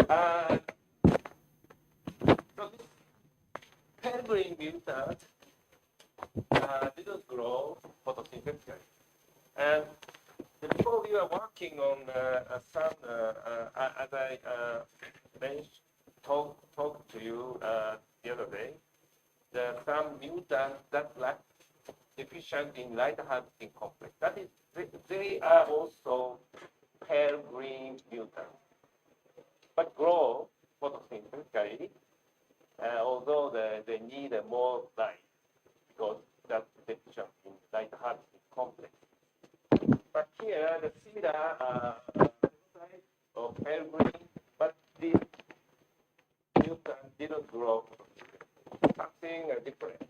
So this peregrine mutant didn't grow photosynthetically. And before we were working on some, as I talked to you the other day, there are some mutants that lack deficient in light harvesting complex. That is, they are also pale green mutants, but grow photosynthetically, although they need more light because that's deficient in light harvesting complex. But here, the similar type of pale green, but this mutant didn't grow something different.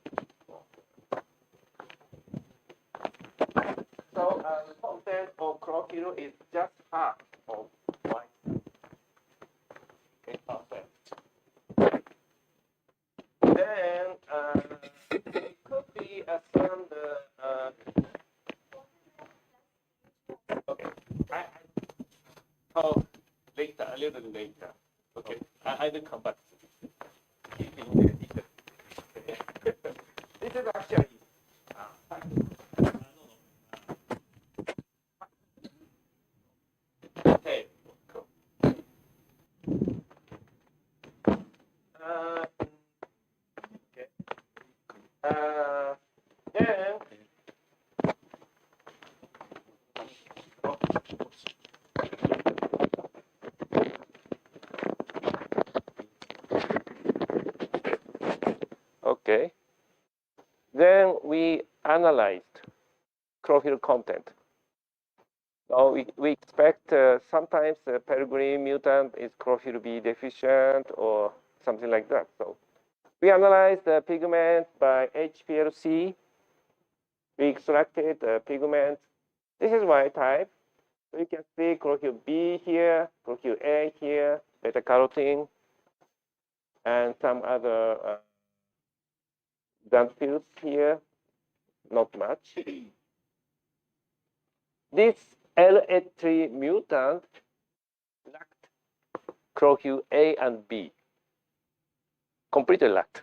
So the content of chlorophyll is just half of white. 8%. Then it could be some. Okay, I talk later, a little later. Okay, I will come back. This is actually. Okay. Cool. Okay. Then. Okay. Then we analyzed chlorophyll content. So we expect sometimes the peregrine mutant is chlorophyll B deficient or something like that. So we analyzed the pigment by HPLC. We extracted the pigment. This is Y type. So you can see chlorophyll B here, chlorophyll A here, beta carotene, and some other xanthophyls here. Not much. This L14 mutant lacked chlorophyll A and B. Completely lacked.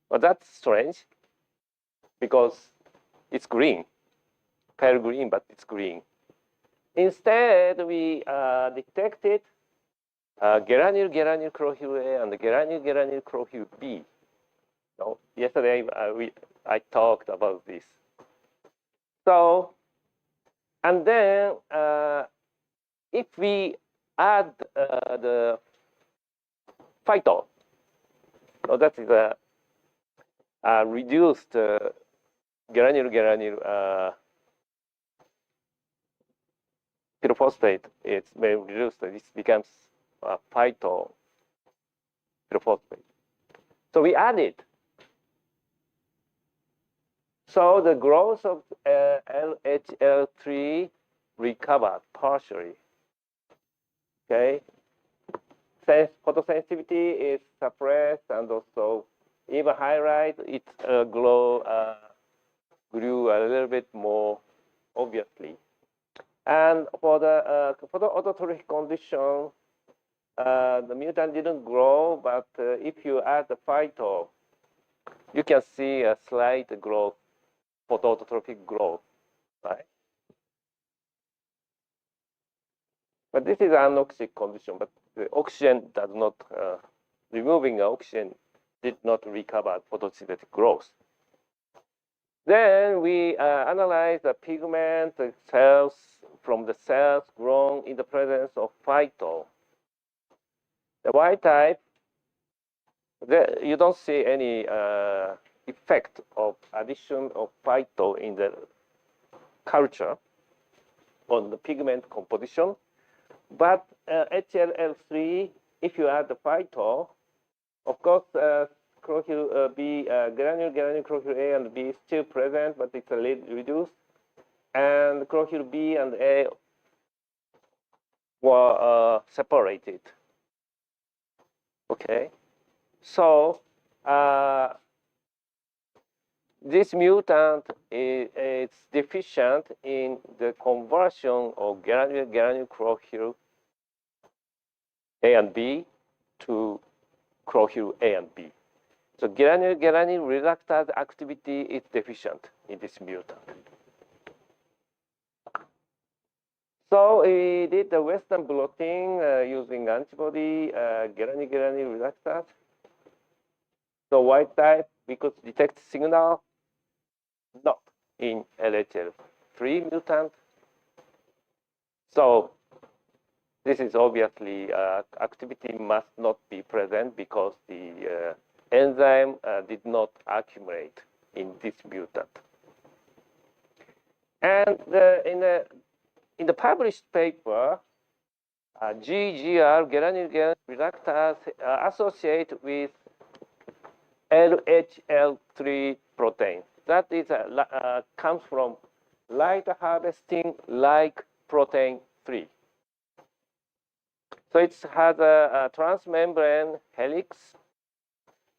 But that's strange because it's green, pale green, but it's green. Instead, we detected geranule chlorophyll A and geranule chlorophyll B. So yesterday I talked about this. So, and then if we add the phyto, so that is a reduced geranule pyrophosphate. It's very reduced. This becomes phyto pyrophosphate. So we add it. So the growth of LHL3 recovered partially. Okay, photosensitivity is suppressed, and also even highlight it grew a little bit more obviously. And for the autotrophic condition, the mutant didn't grow, but if you add the phyto, you can see a slight growth. Phototrophic growth, right? But this is an anoxic condition, but the oxygen does not, removing the oxygen did not recover photosynthetic growth. Then we analyze the pigment cells from the cells grown in the presence of phyto. The Y type, you don't see any effect of addition of phyto in the culture on the pigment composition. But HLL3, if you add the phyto, of course, chlorophyll B, geranule chlorophyll A and B is still present, but it's a little reduced. And chlorophyll B and A were separated. Okay, so this mutant is deficient in the conversion of geranule chlorophyll A and B to chlorophyll A and B. So granule reductase activity is deficient in this mutant. So we did the Western blotting using antibody granule reductase. So wild type, we could detect signal not in LHL3 mutant. So this is obviously activity must not be present because the enzyme did not accumulate in this mutant. And in the published paper, GGR, granule reductase, associate with LHL3 protein. That is comes from light harvesting like protein 3. So it has a transmembrane helix,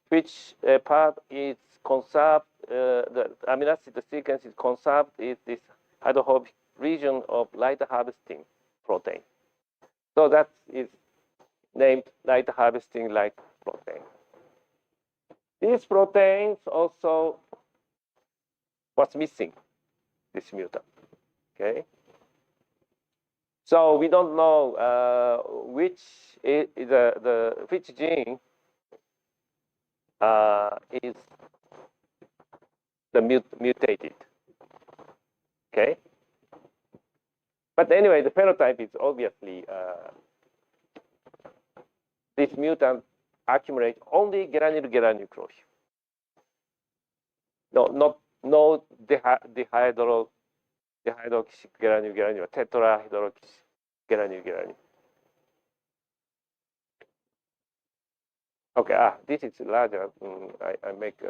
which part is conserved, the amino acid sequence is conserved in this hydrophobic region of light harvesting protein. So that is named light harvesting like protein. These proteins also was missing this mutant. Okay. So we don't know which is which gene is the mutated. Okay. But anyway, the phenotype is obviously this mutant accumulate only granule chlorophyll. No dihydroxy granule, tetrahydroxy granule. Okay, this is larger. I make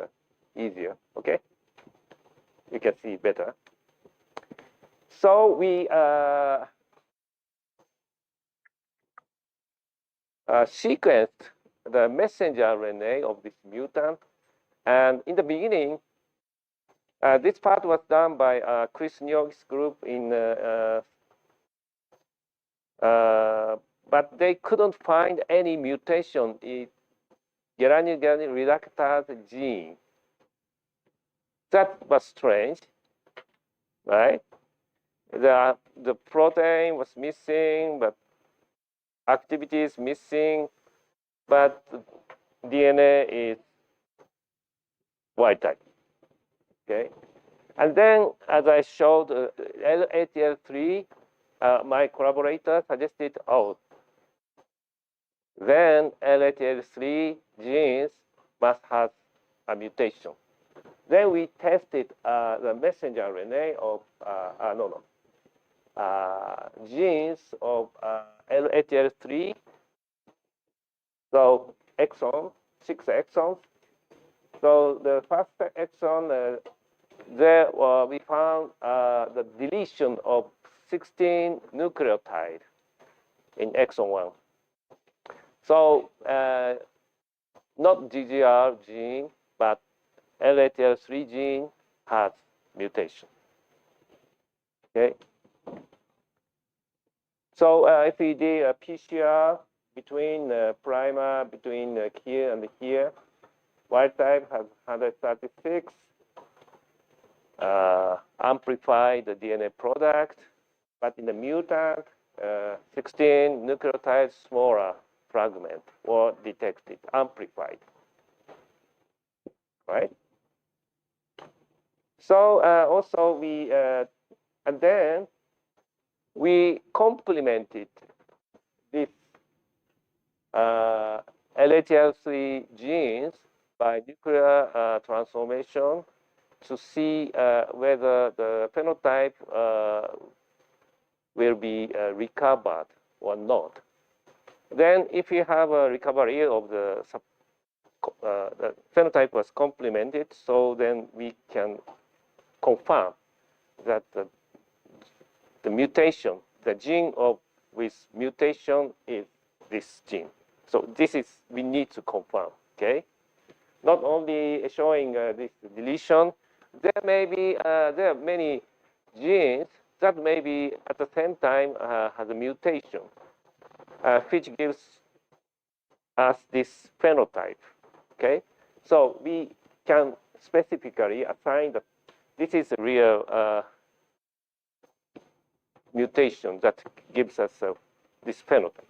easier. Okay, you can see better. So we sequenced the messenger RNA of this mutant, and in the beginning, this part was done by Chris Nyog's group in, but they couldn't find any mutation in granule reductase gene. That was strange, right? The protein was missing, but activity is missing, but DNA is wild type. Okay, and then as I showed, L8L3, my collaborator suggested, then L8L3 genes must have a mutation. Then we tested the messenger RNA of genes of L8L3. So exon, 6 exons. So the first exon, there we found the deletion of 16 nucleotide in exon 1. So not GGR gene, but L8L3 gene has mutation. Okay. So if we did a PCR between primer between here and here, wild type has 136. Amplified the DNA product, but in the mutant, 16 nucleotide smaller fragment were detected, amplified, right? So also we, and then we complemented this LHL3 genes by nuclear transformation to see whether the phenotype will be recovered or not. Then if you have a recovery of the phenotype was complemented, so then we can confirm that the mutation, the gene with mutation is this gene. So this is, we need to confirm, okay? Not only showing this deletion, there may be, there are many genes that may be at the same time has a mutation, which gives as this phenotype. Okay, so we can specifically assign that this is a real mutation that gives us this phenotype.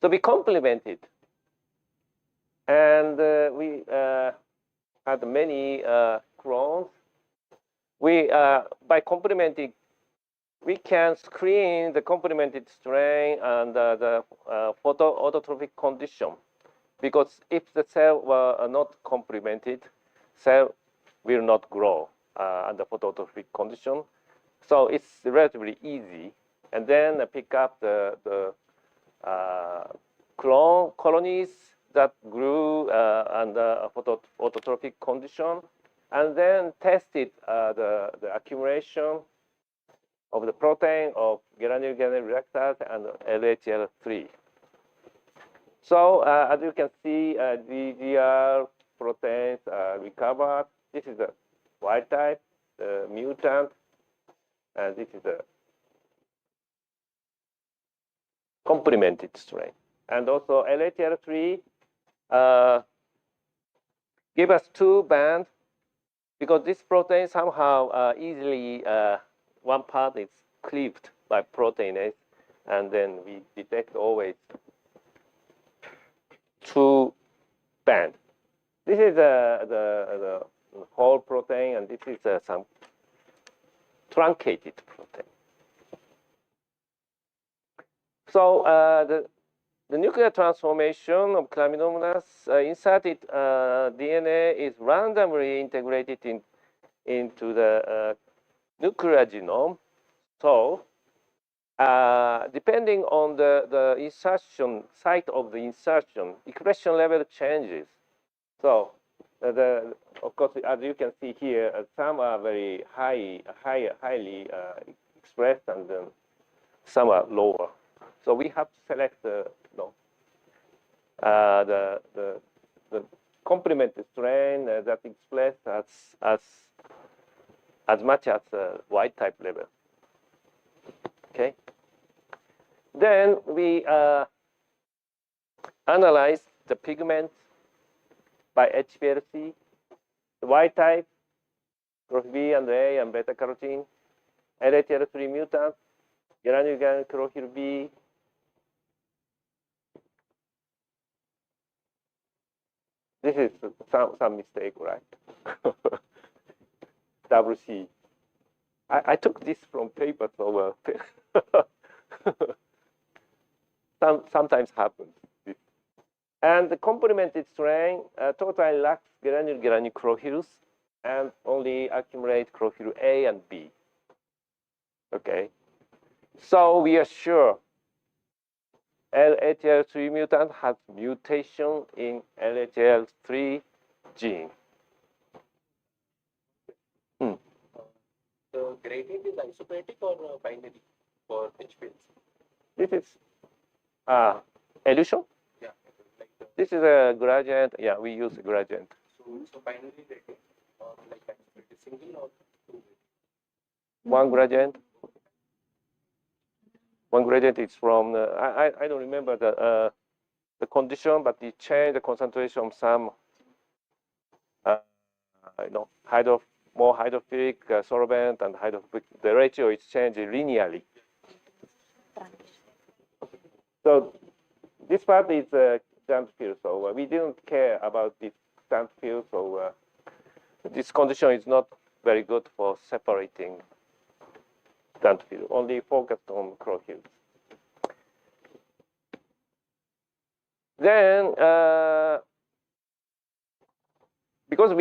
So we complemented, and we had many clones. We by complementing, we can screen the complemented strain and the autotrophic condition, because if the cell were not complemented, cell will not grow under phototrophic condition. So it's relatively easy, and then pick up the colonies that grew under phototrophic condition, and then tested the accumulation of the protein of granular reactors and LHL3. So as you can see, DDR proteins are recovered. This is the wild type, the mutant, and this is the complemented strain. And also LHL3 give us two bands, because this protein somehow easily, one part is cleaved by proteinase, and then we detect always two bands. This is the whole protein, and this is some truncated protein. So the nuclear transformation of Chlamydomonas inserted DNA is randomly integrated into the nuclear genome. So depending on the insertion site of the insertion, expression level changes. So of course, as you can see here, some are very highly expressed, and some are lower. So we have to select the complemented strain that expressed as much as wild type level. Okay. Then we analyze the pigments by HPLC, the wild type, chlorophyll B and A and beta carotene, LHL3 mutant, granular chlorophyll B. This is some mistake, right? Double C. I took this from paper, so sometimes happens. And the complemented strain totally lacks granular chlorophylls and only accumulate chlorophyll A and B. Okay, so we are sure LHL3 mutant has mutation in LHL3 gene. The gradient is isoparetic or binary for HPLC? This is elution. Yeah. Like this is a gradient. Yeah, we use a gradient. So binary gradient or like isoparetic, single or two? One gradient. One gradient is from I don't remember the condition, but it changed the concentration of some more hydrophilic solvent and hydrophilic. The ratio is changed linearly. So this part is damped field, so we didn't care about this damped field. So this condition is not very good for separating damped field. Only focused on chlorophylls. Then, because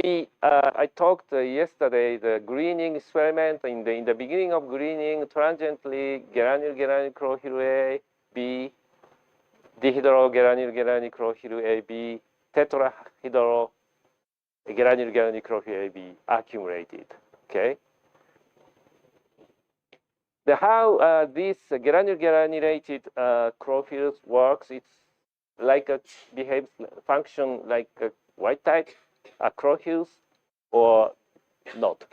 I talked yesterday the greening experiment. In the beginning of greening, transiently granular chlorophyll A, B, dihydrogranular chlorophyll A, B, tetrahydrogranular chlorophyll A, B accumulated. Okay. How this granulated chlorophylls works? It's like behaves function like a wild type chlorophylls or not.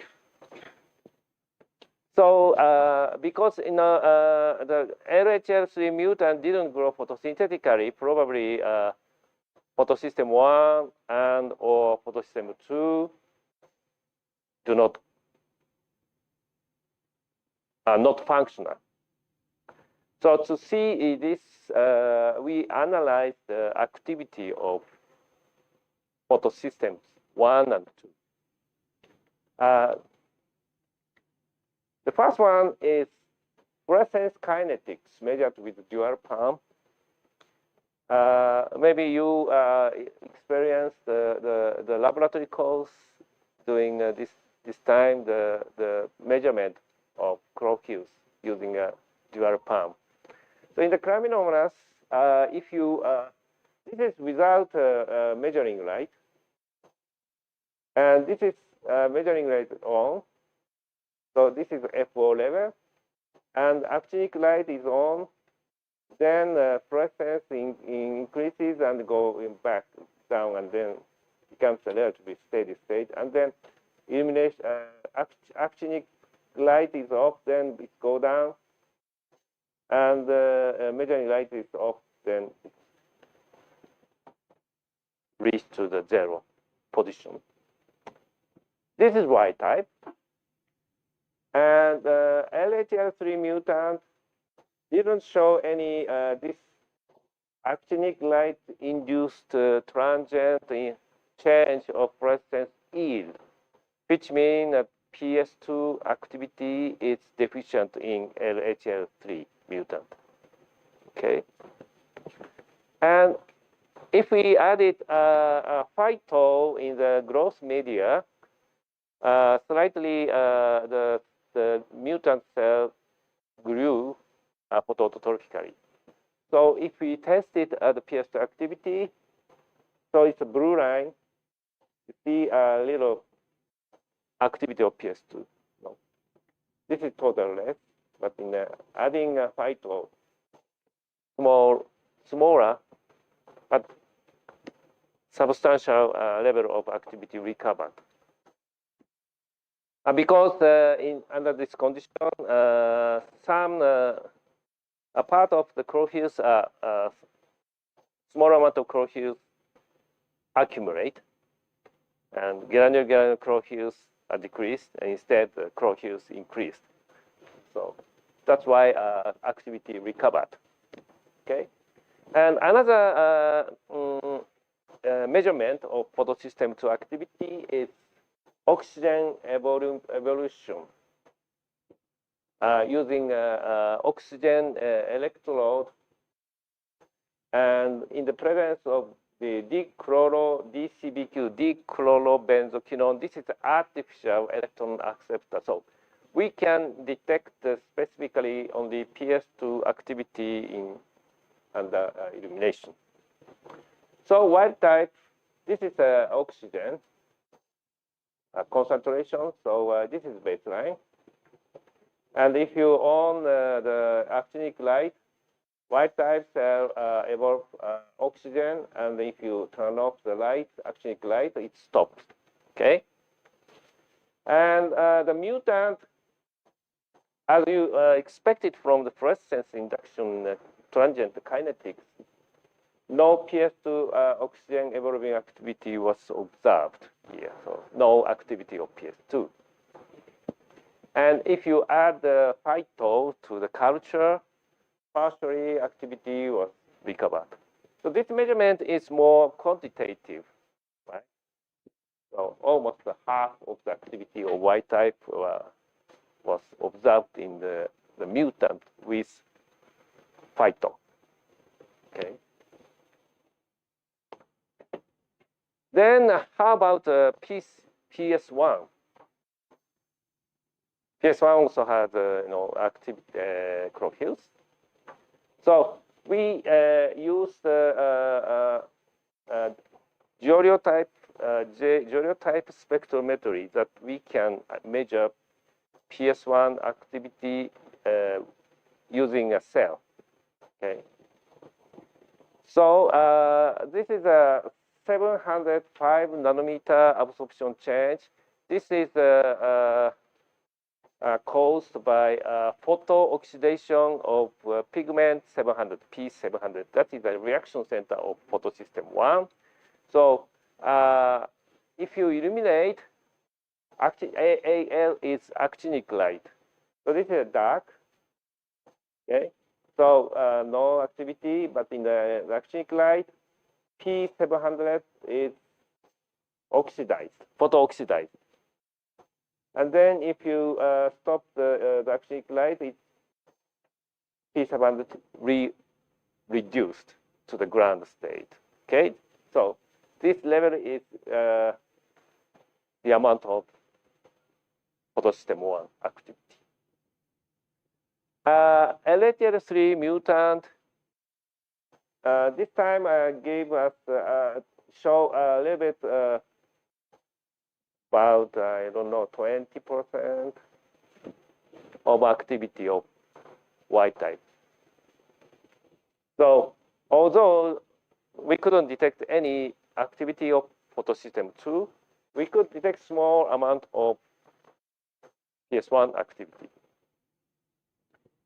So because the LHL3 mutant didn't grow photosynthetically, probably photosystem 1 and or photosystem 2 do not are not functional. So to see this, we analyze the activity of photosystems 1 and 2. The first one is fluorescence kinetics measured with dual palm. Maybe you experienced the laboratory course doing this time the measurement of chlorophyll using a dual palm. So in the craminomeras, if you this is without measuring light, and this is measuring light on. So this is FO level, and actinic light is on. Then fluorescence increases and goes back down, and then becomes a relatively steady state. And then illumination, actinic light is off, then it goes down, and measuring light is off, then it reaches to the 0 position. This is Y type, and LHL3 mutant didn't show any this actinic light induced transient change of fluorescence yield, which means that PS2 activity is deficient in LHL3 mutant. Okay, and if we added a phyto in the growth media, slightly the mutant cell grew phototrophically. So if we test it at the PS2 activity, so it's a blue line, you see a little activity of PS2. No. This is total less, but in adding a phyto, smaller, but substantial level of activity recovered. Because under this condition, some a part of the chlorophyll, small amount of chlorophyll accumulate, and granular chlorophyll are decreased, and instead the chlorophyll increased. So that's why activity recovered. Okay, and another measurement of photosystem 2 activity is oxygen evolution using oxygen electrode, and in the presence of the DCBQ, dichlorobenzoquinone. This is an artificial electron acceptor. So we can detect specifically on the PS2 activity under illumination. So wild type, this is oxygen concentration. So this is baseline. And if you on the actinic light, wild type cell evolve oxygen, and if you turn off the light, actinic light, it stops. Okay. And the mutant, as you expected from the fluorescence induction transient kinetics, no PS2 oxygen evolving activity was observed here. So no activity of PS2. And if you add the phyto to the culture, partially activity was recovered. So this measurement is more quantitative, right? So almost half of the activity of Y type was observed in the mutant with phyto. Okay. Then how about PS1? PS1 also had active chlorophylls. So we used geolyotype spectrometry that we can measure PS1 activity using a cell. Okay. So this is a 705 nanometer absorption change. This is caused by photo-oxidation of pigment 700, P700. That is the reaction center of photosystem 1. So if you illuminate, AAL is actinic light. So this is dark. Okay. So no activity, but in the actinic light, P700 is oxidized, photo-oxidized. And then if you stop the actinic light, P700 reduced to the ground state. Okay, so this level is the amount of photosystem 1 activity. L14 mutant. This time gave us show a little bit about I don't know 20% of activity of Y type. So although we couldn't detect any activity of photosystem 2, we could detect small amount of PS1 activity.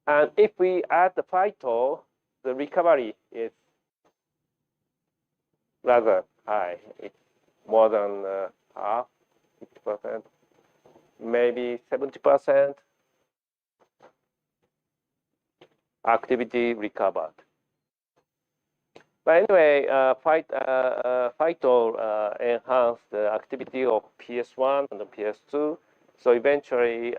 And if we add the phyto, the recovery is rather high. It's more than half, 50%, maybe 70% activity recovered. But anyway, phyto enhanced the activity of PS1 and the PS2. So eventually,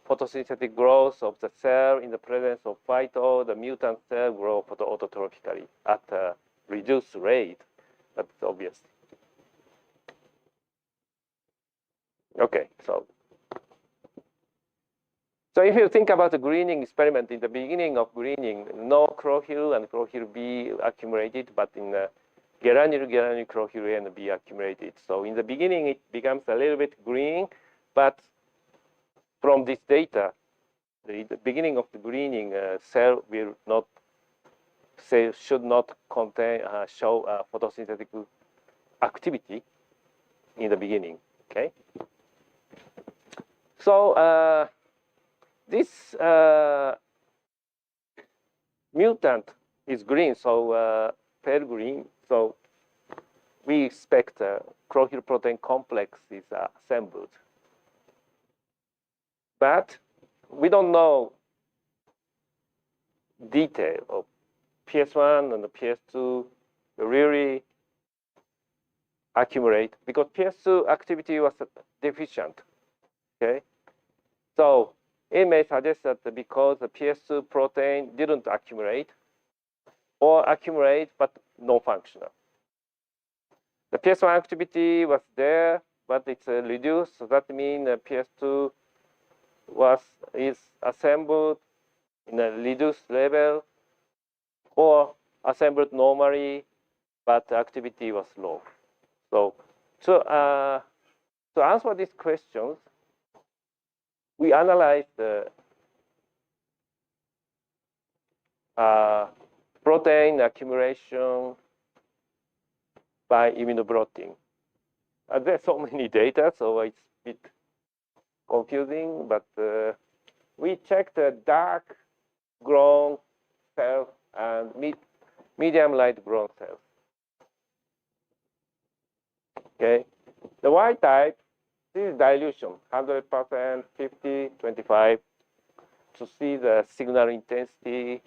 photosynthetic growth of the cell in the presence of phyto, the mutant cell grow photoautotrophically at a reduced rate. That's obvious. Okay, so if you think about the greening experiment, in the beginning of greening, no chlorophyll and chlorophyll B accumulated, but in the granule chlorophyll A and B accumulated. So in the beginning, it becomes a little bit green, but from this data, the beginning of the greening cell will not should not contain show photosynthetic activity in the beginning. Okay. So this mutant is green, so pale green. So we expect chlorophyll protein complex is assembled. But we don't know detail of PS1 and the PS2 really accumulate because PS2 activity was deficient. Okay, so it may suggest that because the PS2 protein didn't accumulate or accumulate but non-functional. The PS1 activity was there, but it's reduced. So that means PS2 is assembled in a reduced level or assembled normally, but activity was low. So to answer these questions, we analyzed the protein accumulation by immunoblotting. There's so many data, so it's a bit confusing, but we checked the dark grown cells and medium light grown cells. Okay, the Y type, this is dilution, 100%, 50, 25, to see the signal intensity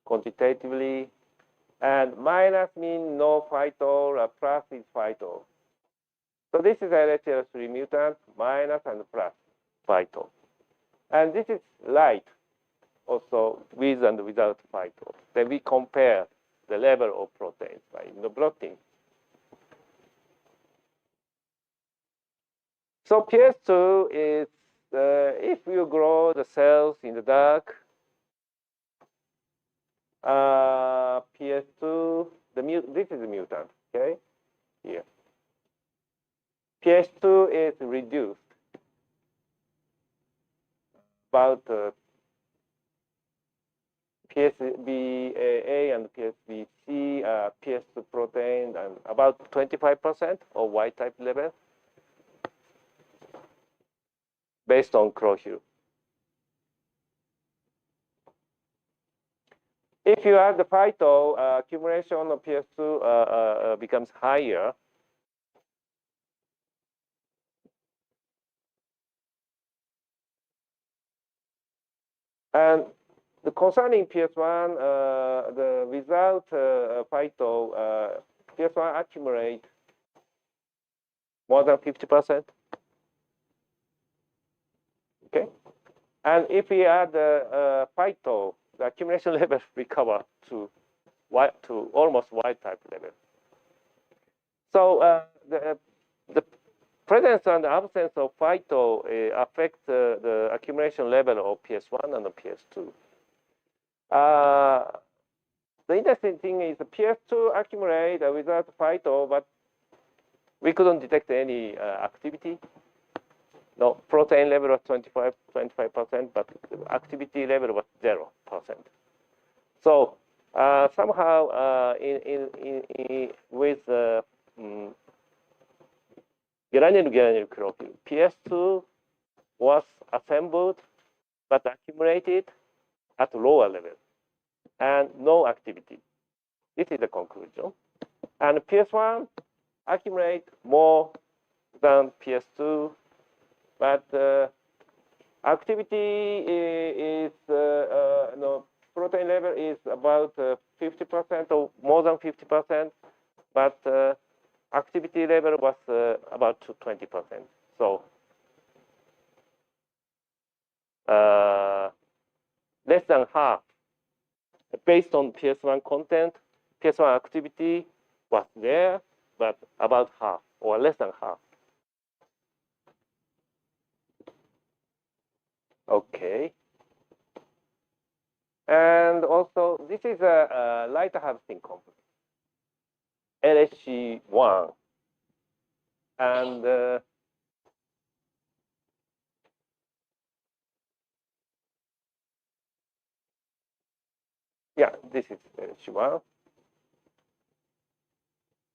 quantitatively. And minus means no phyto, plus is phyto. So this is LHL3 mutant, minus and plus phyto. And this is light, also with and without phyto. Then we compare the level of proteins by immunoblotting. So PS2 is if you grow the cells in the dark, PS2, this is a mutant, okay? Here. PS2 is reduced about PSBA and PSBC, PS2 protein, and about 25% of Y type level. based on chlorophyll. If you add the phyto, accumulation of PS2 becomes higher. And the concerning PS1, without phyto, PS1 accumulate more than 50%. Okay, and if we add phyto, the accumulation level recover to almost wild type level. So the presence and absence of phyto affect the accumulation level of PS1 and the PS2. The interesting thing is the PS2 accumulate without phyto, but we couldn't detect any activity. No, protein level was 25%, but activity level was 0%. So somehow with granular chlorophyll, PS2 was assembled but accumulated at lower level and no activity. This is the conclusion. And PS1 accumulate more than PS2, but activity is protein level is about 50% or more than 50%, but activity level was about 20%. So less than half. Based on PS1 content, PS1 activity was there, but about half or less than half. Okay. And also, this is a light harvesting complex, LHC1. And yeah, this is LHC1.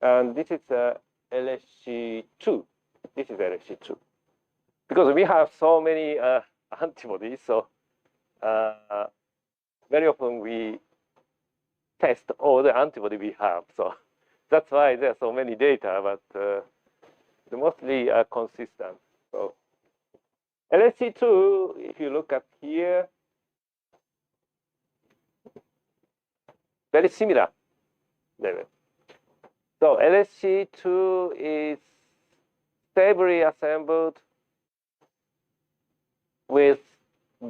And this is LHC2. This is LHC2. Because we have so many antibodies, so very often we test all the antibody we have. So that's why there are so many data, but they're mostly consistent. So LHC2, if you look at here, very similar level. So LHC2 is stably assembled with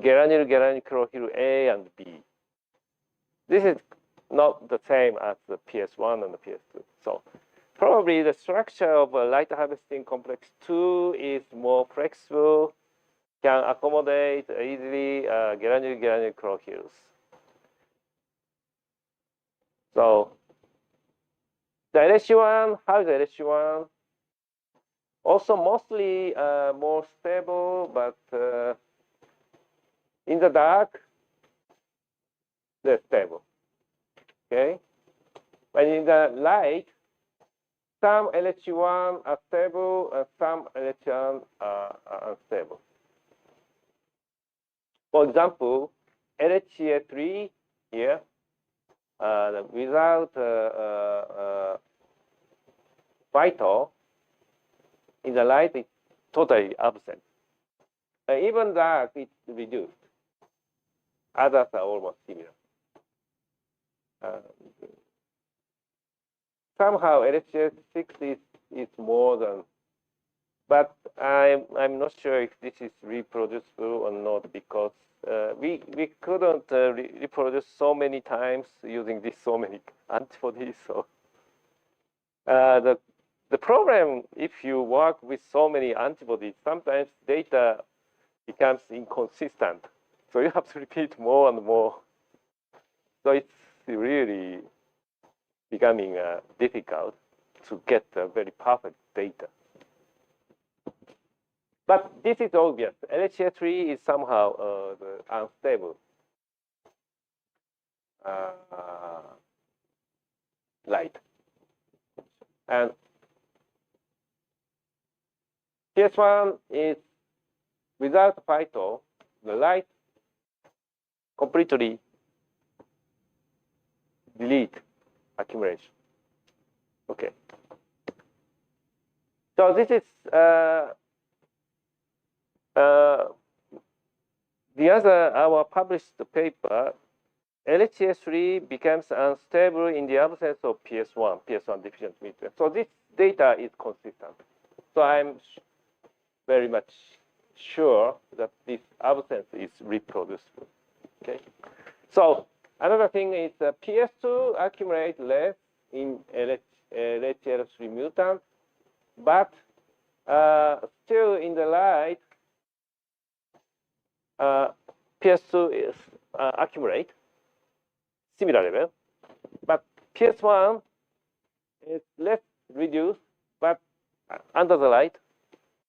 granular chlorophyll A and B. This is not the same as the PS1 and the PS2. So probably the structure of a light harvesting complex 2 is more flexible, can accommodate easily granular chlorophylls. So the LHC1, how is the LHC1? Also mostly more stable, but in the dark, they're stable. Okay? But in the light, some LHC1 are stable and some LHC1 are unstable. For example, LHCA3 here, without phyto, in the light, it's totally absent. Even dark, it's reduced. Others are almost similar. Somehow LHCA6 is more than, but I'm not sure if this is reproducible or not, because we couldn't reproduce so many times using this so many antibodies. So the problem, if you work with so many antibodies, sometimes data becomes inconsistent. So you have to repeat more and more. So it's really becoming difficult to get very perfect data. But this is obvious. LHCA3 is somehow unstable light. And PS1 is without phyto, the light completely delete accumulation. Okay. So this is the other our published paper. LHS3 becomes unstable in the absence of PS1 deficient mutant. So this data is consistent. So I'm very much sure that this absence is reproducible. Okay. So another thing is PS2 accumulate less in LHL3 mutant, but still in the light, PS2 is accumulate similar level, but PS1 is less reduced, but under the light,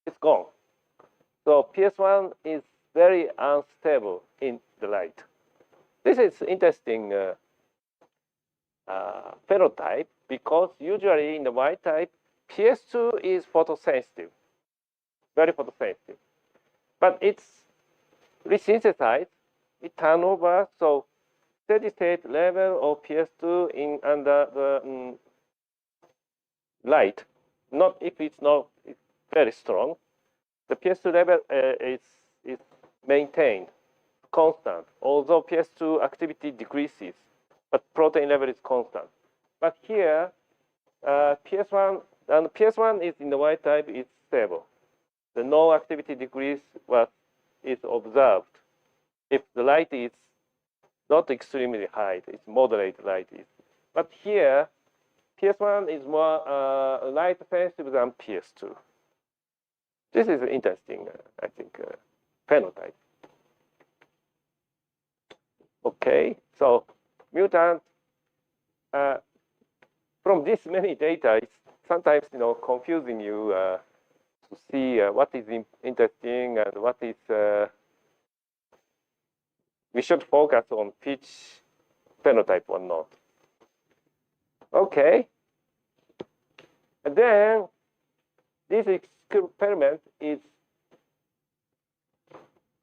it's gone. So PS1 is very unstable in the light. This is interesting phenotype because usually in the white type, PS2 is photosensitive, very photosensitive. But it's resynthesized, it turnover, so steady state level of PS2 in under the light, not if it's not very strong, the PS2 level is maintained constant, although PS2 activity decreases, but protein level is constant. But here, PS1 is in the white type is stable. The no activity decrease is observed if the light is not extremely high, it's moderate light. But here, PS1 is more light sensitive than PS2. This is interesting, I think, phenotype. Okay, so mutant from this many data, it's sometimes confusing you to see what is interesting and what is we should focus on which phenotype or not. Okay, and then this experiment is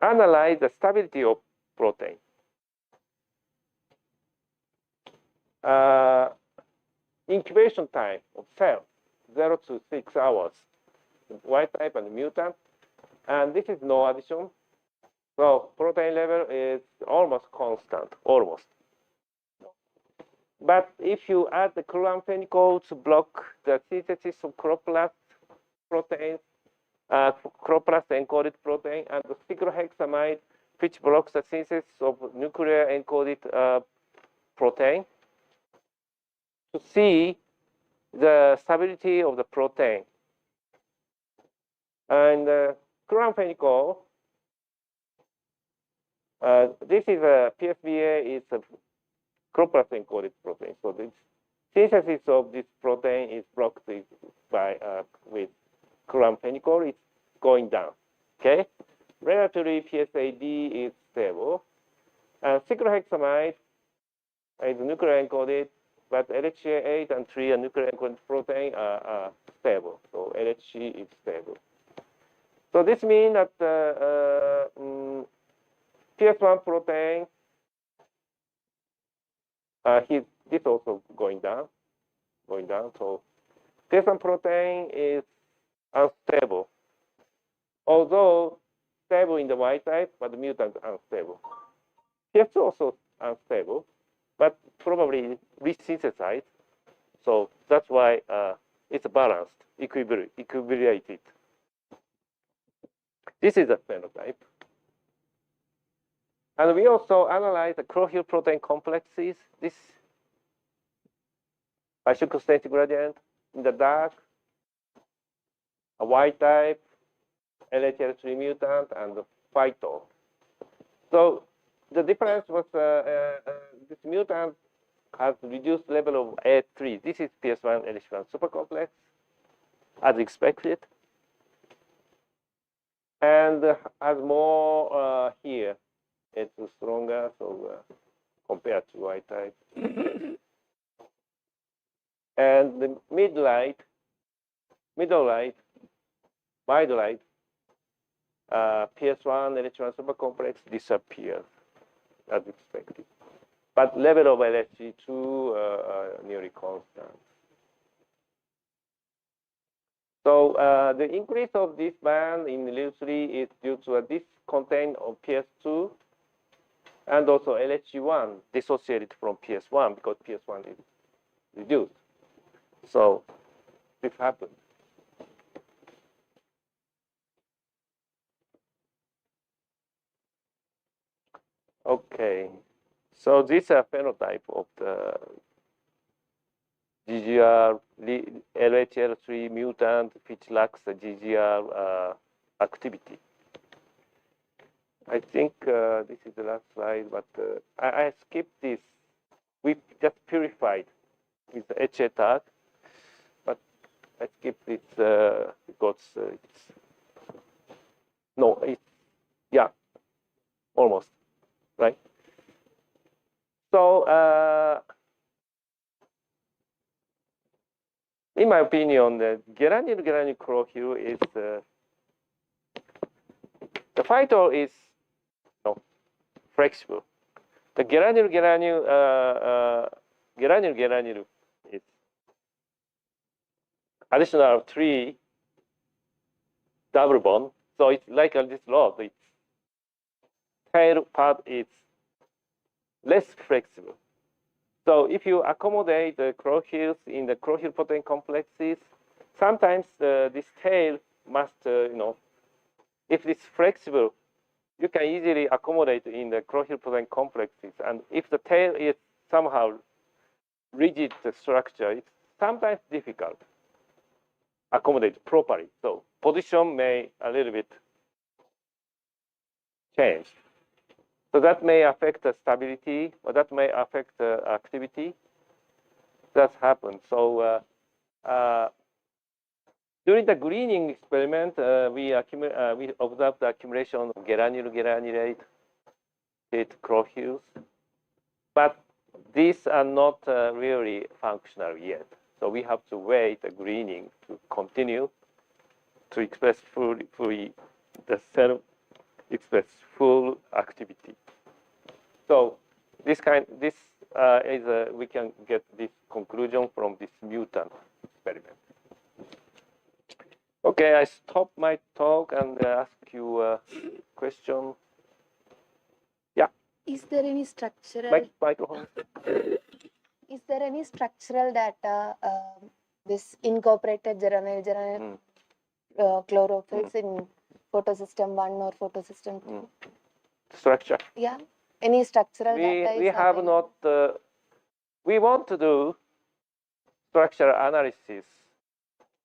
analyze the stability of protein. Incubation time of cell, 0 to 6 hours, wild type and mutant, and this is no addition. So protein level is almost constant, almost. But if you add the chloramphenicol to block the synthesis of chloroplast proteins, chloroplast encoded protein, and the cyclohexamide, which blocks the synthesis of nuclear encoded protein, to see the stability of the protein. And chloramphenicol, this is a PSBA is a chloroplast encoded protein. So the synthesis of this protein is blocked by with chloramphenicol. It's going down. Okay, relatively PSAD is stable, and cyclohexamide is nuclear encoded, but LHC8 and 3 and nuclear encoded protein are stable. So LHC is stable. So this means that PS1 protein, this also going down. So PS1 protein is unstable, although stable in the wild type, but the mutant unstable. PS2 also unstable, but probably resynthesized. So that's why it's balanced, equilibrated. This is a phenotype. And we also analyze the chlorophyll protein complexes. This circumstance gradient in the dark, a wild type, LHL3 mutant, and the phyto. So the difference was this mutant has reduced level of A3. This is PS1 LH1 supercomplex, as expected, and has more here. It's stronger, so compared to white type. And the middle light, mild light, PS1 LH1 supercomplex disappears as expected. But level of LHC2 nearly constant. So the increase of this band in LU3 is due to this content of PS2 and also LHC1 dissociated from PS1 because PS1 is reduced. So this happens. Okay, so this is a phenotype of the GGR LHL3 mutant which lacks the GGR activity. I think this is the last slide, but I skipped this. We just purified with the HA tag, but I skipped this because it's no, it's yeah, almost right. So in my opinion, the granule chlorophyll is the phytol is flexible. The granule is additional 3 double bond. So it's like this rod. Its tail part is less flexible. So if you accommodate the chlorophylls in the chlorophyll protein complexes, sometimes this tail must, if it's flexible, you can easily accommodate in the chlorophyll protein complexes. And if the tail is somehow rigid structure, it's sometimes difficult to accommodate properly. So position may a little bit change. So that may affect the stability, or that may affect the activity. That's happened. So during the greening experiment, we observed the accumulation of granulate chlorophylls, but these are not really functional yet. So we have to wait the greening to continue to express fully the cell express full activity. So this is we can get this conclusion from this mutant experiment. Okay, I stop my talk and ask you a question. Yeah. Is there any structural? Microphone. Is there any structural data this incorporated granule chlorophylls in photosystem 1 or photosystem 2? Structure. Yeah. Any structural data? We have not. We want to do structural analysis,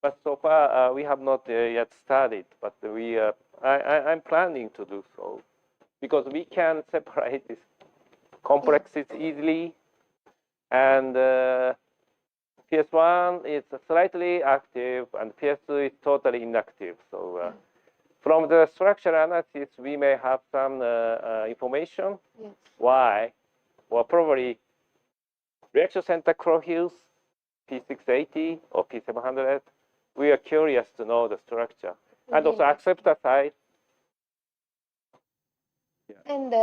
but so far we have not yet studied. But I'm planning to do so because we can separate these complexes easily, and PS1 is slightly active and PS2 is totally inactive. So from the structural analysis, we may have some information. Yes. Why? Well, probably reaction center chlorophylls, P680 or P700. We are curious to know the structure. And also acceptor side. Yeah. And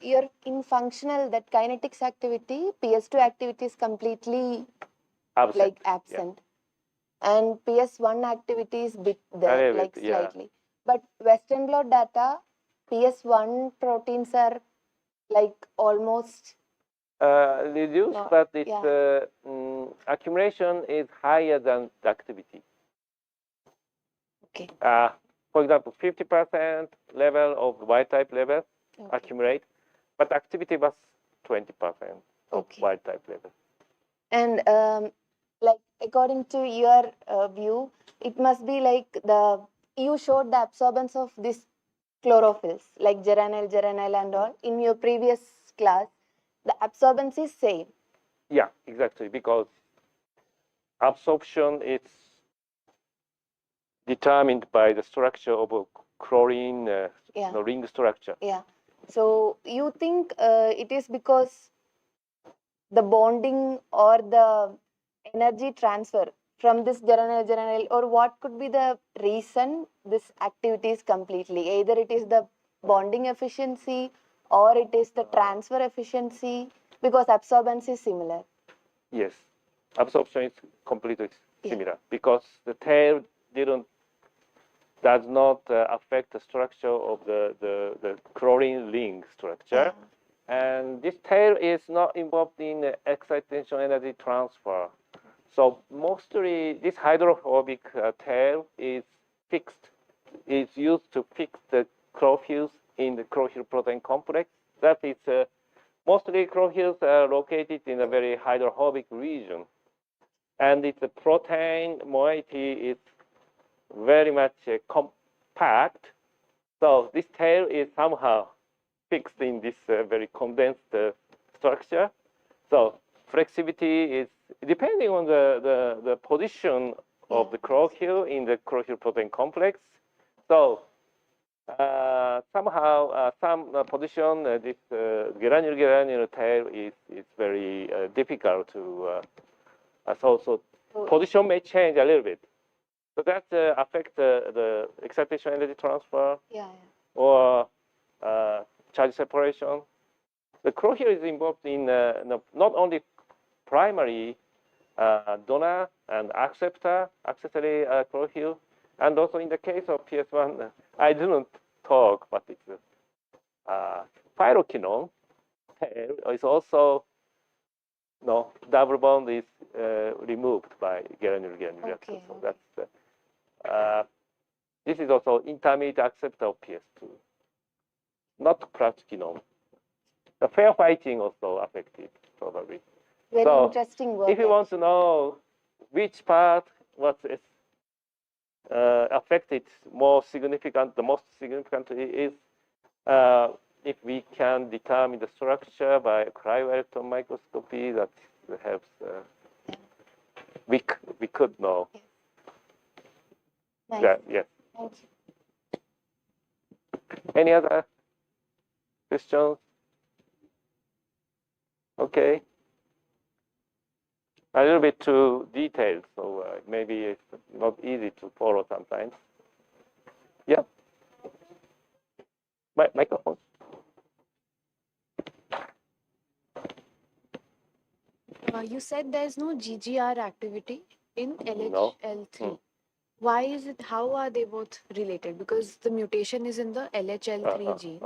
you're in functional, that kinetics activity, PS2 activity is completely absent. Yeah. And PS1 activity is bit there, slightly. But Western blot data, PS1 proteins are almost reduced, but its accumulation is higher than the activity. Okay. For example, 50% level of wild-type level accumulate, but activity was 20% of wild-type level. And according to your view, it must be you showed the absorbance of these chlorophylls, like geranil and all, in your previous class. The absorbance is same. Yeah, exactly, because absorption is determined by the structure of a chlorine ring structure. Yeah. So you think it is because the bonding or the energy transfer from this geranyl, or what could be the reason this activity is completely? Either it is the bonding efficiency or it is the transfer efficiency, because absorbance is similar. Yes, absorption is completely similar because the tail does not affect the structure of the chlorine ring structure. And this tail is not involved in excitation energy transfer. So mostly this hydrophobic tail is fixed, is used to fix the chlorophylls in the chlorophyll protein complex. That is mostly chlorophylls are located in a very hydrophobic region. And its protein moiety is very much compact. So this tail is somehow fixed in this very condensed structure. So flexibility is depending on the position of the chlorophyll in the chlorophyll protein complex. So somehow some position this granular tail is very difficult to so position may change a little bit. So that affects the excitation energy transfer or charge separation. The chlorophyll is involved in not only primary donor and acceptor, accessory chlorophyll, and also in the case of PS1, I didn't talk, but it's phyroquinone is also double bond is removed by granular reactor. So that's this is also intermediate acceptor of PS2, not plasquinone. The fair fighting also affected probably. Very so interesting work. If you want to know which part was affected more significant, the most significant is if we can determine the structure by cryo-electron microscopy, that helps. We could know. Nice. Yeah, yes. Thank you. Any other questions? Okay. A little bit too detailed, so maybe it's not easy to follow sometimes. Yeah. Microphone. You said there's no GGR activity in LHL3. Why is it? How are they both related? Because the mutation is in the LHL3 gene.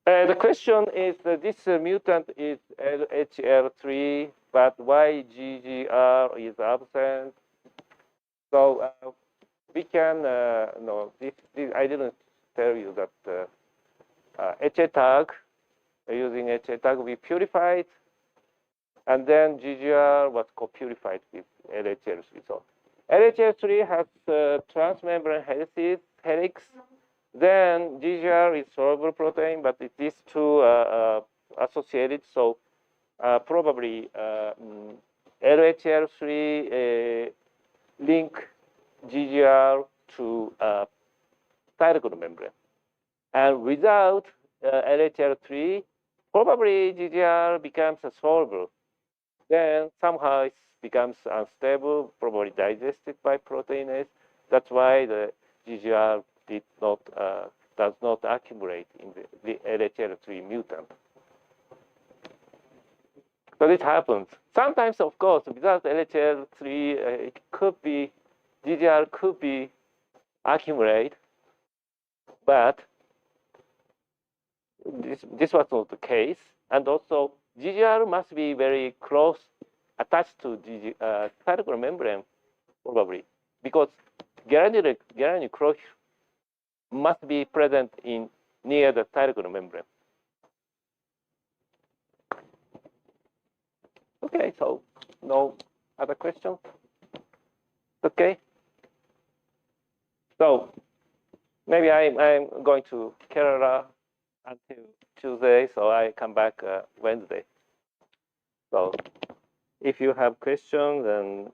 The question is this mutant is LHL3, but why GGR is absent? So we can no. This I didn't tell you that HA tag using HA tag we purified, and then GGR was co-purified with LHL3. So LHL3 has transmembrane helix. Then GGR is soluble protein, but it is too associated. So probably LHL3 link GGR to cytochrome membrane, and without LHL3, probably GGR becomes soluble. Then somehow it becomes unstable, probably digested by proteinase. That's why the GGR does not accumulate in the LHL3 mutant. So this happens. Sometimes, of course, without LHL3, it could be GGR could be accumulate, but this was not the case. And also, GGR must be very close, attached to cytochrome membrane, probably, because granular chlorophyll must be present near the cytochrome membrane. Okay, so no other questions? Okay. So maybe I'm going to Kerala until Tuesday, so I come back Wednesday. So if you have questions, then